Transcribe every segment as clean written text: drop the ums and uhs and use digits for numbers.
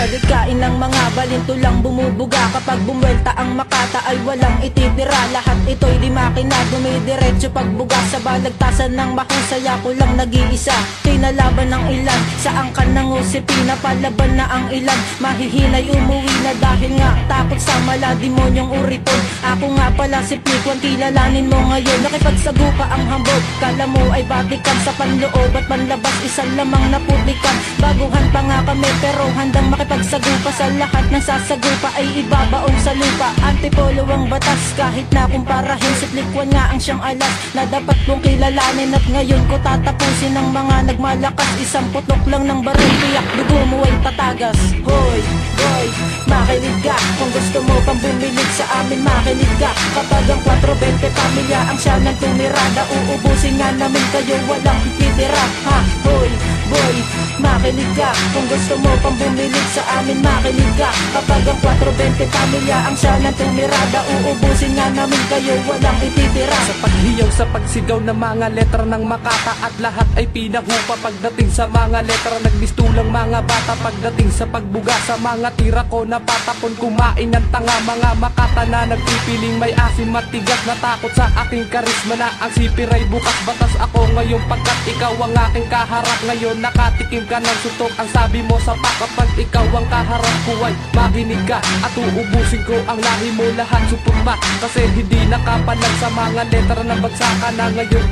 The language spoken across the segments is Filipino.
Adikain ng mga balinto lang bumubuga. Kapag bumwelta ang Makata ay walang ititira. Lahat ito'y di makina, dumidiretso pagbuga. Sa balagtasan ng mahusay ako lang nag-iisa. Kinalaban ng ilan, sa angkan ng usipina. Palaban na ang ilan, mahihinay umuwi na. Dahil nga takot sa malademonyong uriton. Ako nga pala si Plikwan, kilalanin mo ngayon. Nakipagsagupa ang hambog, kala mo ay batikan. Sa panloob at panlabas, isang lamang naputikan. Baguhan pa nga kami pero handang makipagsagupa. Sa lahat ng sasagupa ay ibabaong sa lupa. Antipolo ang batas kahit na kumparahin. Si Plikwan nga ang siyang alas na dapat mong kilalanin. At ngayon ko tatapusin ng mga nagmalakas. Isang putok lang ng baril, tiyak dugo mo ay tatagas. Hoy, boy, makinig ka. Kung gusto mo pang bumilig sa amin, makinig ka. Kapag ang 420 pamilya ang siya ng tumirada, uubusin nga namin kayo, walang titira. Ha, hoy, boy, makinig ka. Kung gusto mo pang bumilig sa amin, makinig ka. Kapag ang 420 pamilya ang siya ng tumirada, uubusin nga namin kayo, walang ititira. Sa paghiyaw, sa pagsigaw ng mga letra ng Makata, at lahat ay pinahupa. Pagdating sa mga letra, nagbistulang mga bata. Pagdating sa pagbuga, sa mga tira ko napatapon. Kumain ng tanga, mga Makata na nagpipiling may asim matigas. Natakot sa aking karisma na ang sipiray bukas. Batas ako ngayon pagkat ikaw ang aking kaharap. Ngayon nakatikim ka ng sutok, ang sabi mo sa kapag ikaw ang kaharap ko ay makinig ka. At uubusin ko ang lahi mo lahat, supot pa. Kasi hindi nakapalag sa mga letra na bagsakan na ngayon.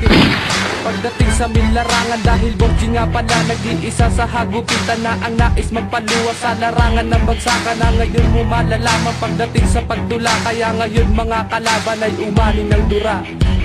Pagdating sa larangan, dahil Borgi nga pala nag-iisa sa hagupitan na ang nais magpaluwas sa larangan ng bagsakan na ngayon mo malalaman. Pagdating sa pagtula, kaya ngayon mga kalaban ay umani ng dura.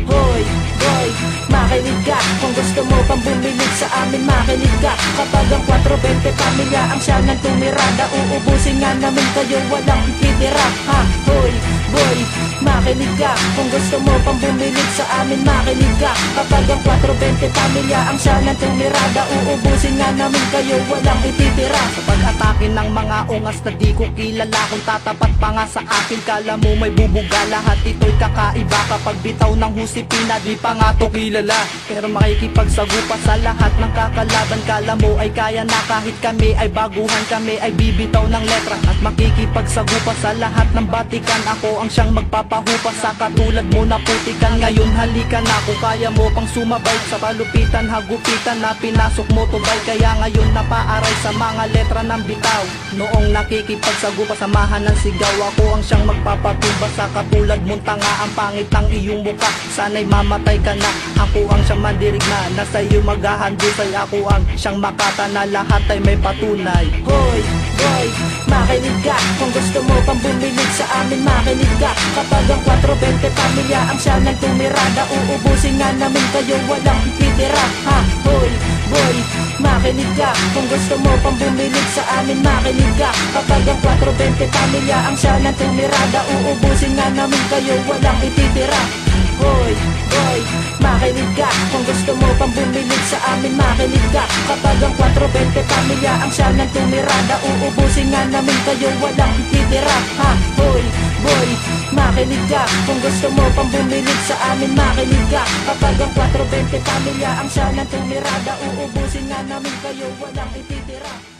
Hoy, boy, makinig ka. Kung gusto mo pang bumilig sa amin, makinig ka. Kapag ang 420 pamilya ang siya ng tumirada, uubusin nga namin kayo, walang titira. Ha, hoy, boy, makinig ka. Kung gusto mo pang bumilig sa amin, makinig ka. Kapag ang 420 pamilya ang siya ng tumirada, uubusin nga namin kayo, walang ititira. Sa pag-atake ng mga ungas na di ko kilala, kung tatapat pa nga sa akin, kala mo may bubuga. Lahat ito'y kakaiba. Kapag bitaw ng husipina, di pa nga to kilala. Pero makikipagsagupa sa lahat ng kakalaban. Kala mo ay kaya na kahit kami ay baguhan, kami ay bibitaw ng letra. At makikipagsagupa sa lahat ng batikan. Ako ang siyang magpapahupa sa katulad mo na putikan. Ngayon halika na kung kaya mo pang sumabay sa palupitan, hagupitan na pinasok mo tubay. Kaya ngayon napaaray sa mga letra ng bitaw. Noong nakikipagsagupa, samahan ng sigaw. Ako ang siyang magpapatuba sa katulad mong tanga. Ang pangit ang iyong mukha, sana'y mamatay ka na. Ako ang siyang mandirigma na sa'yo maghahandusay. Ako ang siyang Makata na lahat ay may patunay. Hoy, boy, makinig ka. Kung gusto mo pang bumilig sa amin, makinig ka. Kapag ang 420 pamilya ang siya ng tumirada, uubusin nga namin kayo, walang titira. Ha, hoy, boy, makinig ka. Kung gusto mo pang bumilig sa amin, makinig ka. Kapag ang 420 pamilya ang siya ng tumirada, uubusin nga namin kayo, walang ititira. Hoy, boy, makinig ka. Kung gusto mo pang bumilig sa amin, makinig ka. Kapag ang 420 pamilya ang siya ng tumirada, uubusin nga namin kayo, walang titira. Ha, hoy, boy, makinig ka. Kung gusto mo pang bumilig sa amin, makinig ka. Kapag ang 420 pamilya ang siya ng tumirada, uubusin nga namin kayo, walang ititira.